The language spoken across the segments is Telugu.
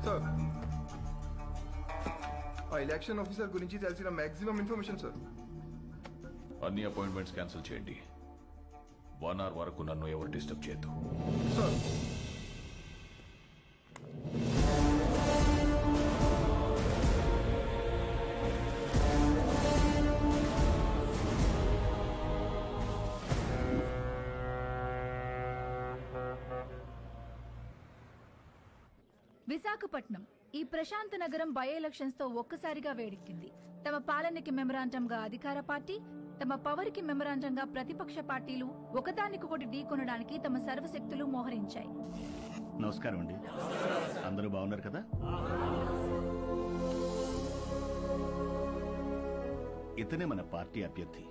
సార్ ఆ ఎలక్షన్ ఆఫీసర్ గురించి తెలిసిన మాక్సిమం ఇన్ఫర్మేషన్ సార్. అన్ని అపాయింట్మెంట్స్ క్యాన్సిల్ చేయండి. 1 hour వరకు నన్ను ఎవరు డిస్టర్బ్ చేయొద్దు. సార్ విశాఖపట్నం ఈ ప్రశాంత నగరం బై ఎలక్షన్స్ తో ఒక్కసారిగా వేడెక్కింది. తమ పాలనకి మెమరాండంగా అధికార పార్టీ, తమ పవర్ కి మెమరాండంగా ప్రతిపక్ష పార్టీలు ఒకదానికొకటి ఢీకొనడానికి తమ సర్వశక్తులు మోహరించాయి. నమస్కారం అండి, అందరూ బాగున్నారు కదా? ఇతనే మన పార్టీ అభ్యర్థి.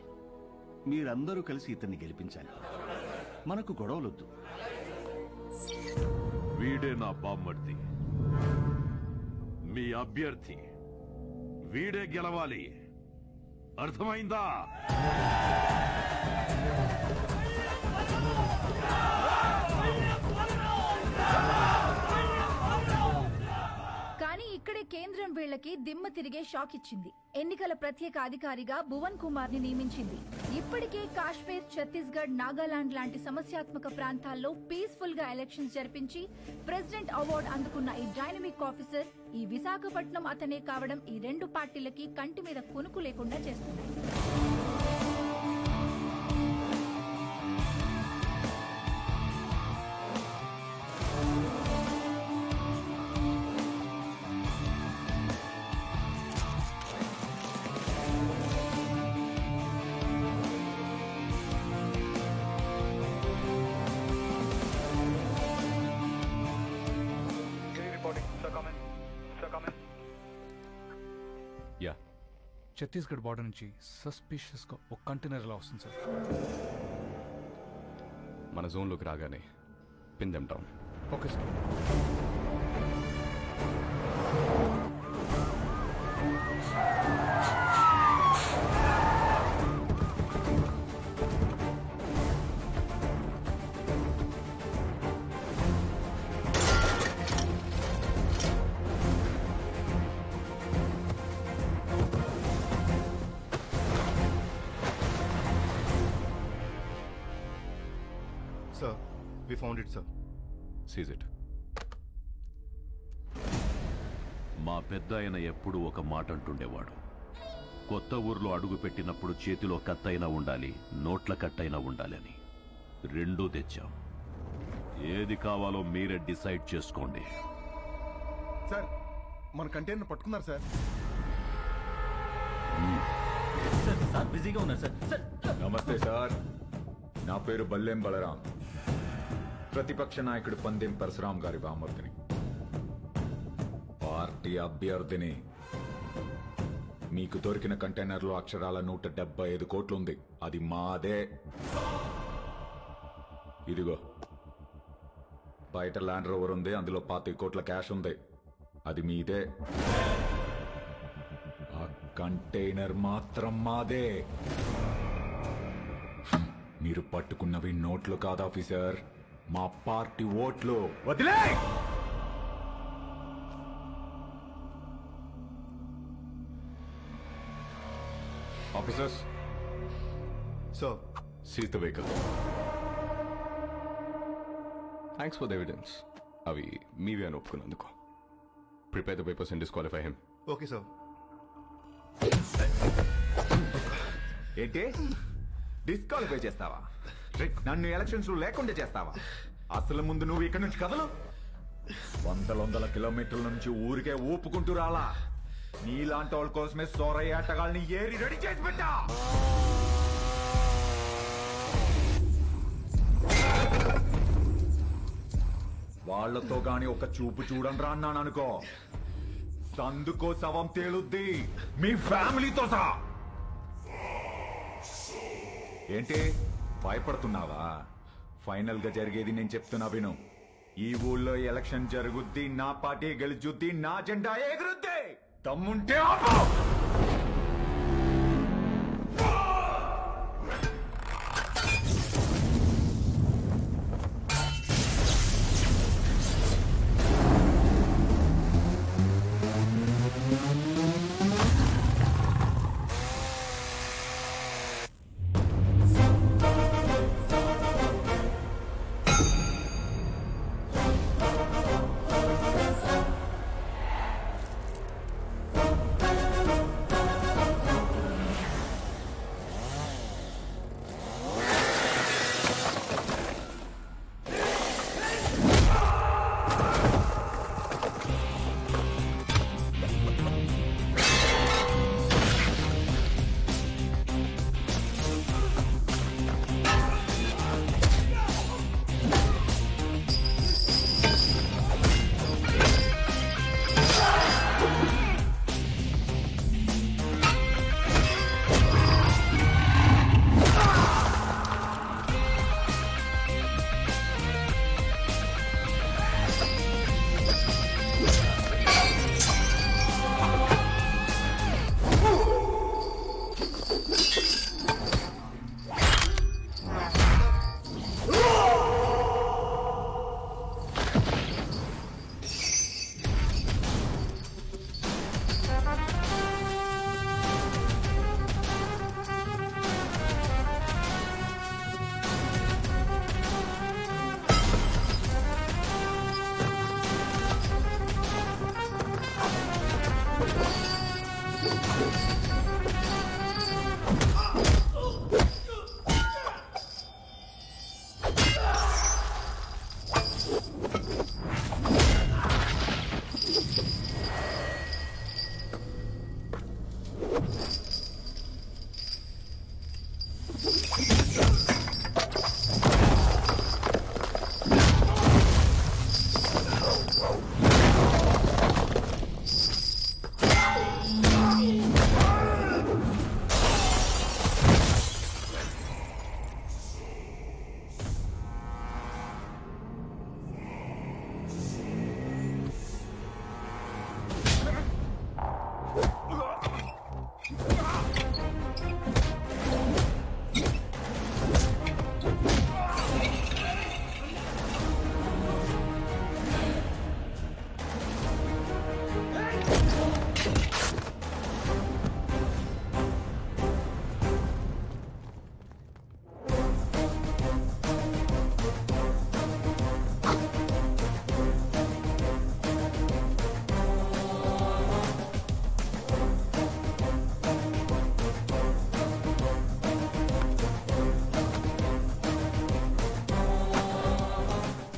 మీరందరూ కలిసి ఇతన్ని గెలిపించాలి. మనకు గొడవలొద్దు. వీడే నా బామ్మర్ది, మీ అభ్యర్థి. వీడే గెలవాలి, అర్థమైందా? కానీ ఇక్కడే కేంద్రం వీళ్లకి దిమ్మ తిరిగే షాక్ ఇచ్చింది. ఎన్నికల ప్రత్యేక అధికారిగా భువన్ కుమార్ ని నియమించింది. ఇప్పటికే కాశ్మీర్, ఛత్తీస్గఢ్, నాగాలాండ్ లాంటి సమస్యాత్మక ప్రాంతాల్లో పీస్ఫుల్ గా ఎలక్షన్స్ జరిపించి ప్రెసిడెంట్ అవార్డు అందుకున్న ఈ డైనమిక్ ఆఫీసర్ ఈ విశాఖపట్నం అతనే కావడం ఈ రెండు పార్టీలకి కంటి మీద కునుకు లేకుండా చేస్తున్నాయి. ఛత్తీస్గఢ్ బార్డర్ నుంచి సస్పిషియస్ గా ఒక కంటైనర్ ఇలా వస్తుంది సార్. మన జోన్లోకి రాగానే pin them down. Okay sir. Sir, we found it, sir. Seize it. మా పెద్దాయన ఎప్పుడూ ఒక మాట అంటుండేవాడు, కొత్త ఊర్లో అడుగు పెట్టినప్పుడు చేతిలో కత్తైనా ఉండాలి, నోట్ల కట్టైనా ఉండాలి అని. రెండూ తెచ్చాం. ఏది కావాలో మీరే డిసైడ్ చేసుకోండి. సార్, మన కంటైనర్ పట్టుకున్నారు సార్. సార్ బిజీగా ఉన్నారు సార్. నమస్తే సార్, నా పేరు బల్లెం బలరాం, ప్రతిపక్ష నాయకుడు పందెం పరశురాం గారి బామర్దిని, పార్టీ అభ్యర్థిని. మీకు దొరికిన కంటైనర్లో అక్షరాల 175 కోట్లు ఉంది. అది మాదే. ఇదిగో బయట ల్యాండ్ రోవర్ ఉంది, అందులో 25 కోట్ల క్యాష్ ఉంది. అది మీదే. ఆ కంటైనర్ మాత్రం మాదే. మీరు పట్టుకున్నవి నోట్లు కాదు ఆఫీసర్, మా పార్టీ ఓట్లు. వదిలే! Officers, sir, seize the vehicle. Thanks for the evidence. అవి మీవి అని ఒప్పుకున్నందుకు. Prepare the papers and disqualify him. Okay sir. ఏంటి డిస్క్వాలిఫై చేస్తావా? నన్ను ఎలక్షన్స్ లేకుండా చేస్తావా? అసలు ముందు నువ్వు ఇక్కడ నుంచి కదలు. వందల కిలోమీటర్ల నుంచి ఊరికే ఊపుకుంటూ రాలా. నీలాంటి వాళ్ళ కోసమే సోరయ్య ఆటగాళ్ళని ఏరి రెడీ చేసి పెట్టా. వాళ్లతో గాని ఒక చూపు చూడండి రా అన్నాను అనుకో, సందుకో శవం తేలుద్ది, మీ ఫ్యామిలీతో సహా. ఏంటి భయపడుతున్నావా? ఫైనల్ గా జరిగేది నేను చెప్తున్నా విను. ఈ ఊళ్ళో ఎలక్షన్ జరుగుద్ది, నా పార్టీ గెలుచుద్ది, నా జెండా ఎగురుద్ది. దమ్ముంటే ఆపు.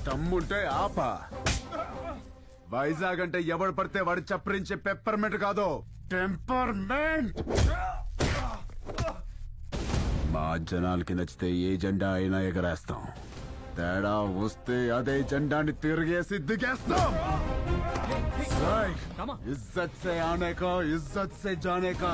దమ్ముంటే ఆపా. వైజాగ్ అంటే ఎవడు పడితే వాడు చప్పరించే పెప్పర్మెంట్ కాదు, టెంపర్మెంట్. మా జనాలకి నచ్చితే ఏ జెండా అయినా ఎగరేస్తాం. తేడా వస్తే అదే జెండాని తిరిగేసి దిగేస్తాం. इज्जत से आने का, इज्जत से जाने का.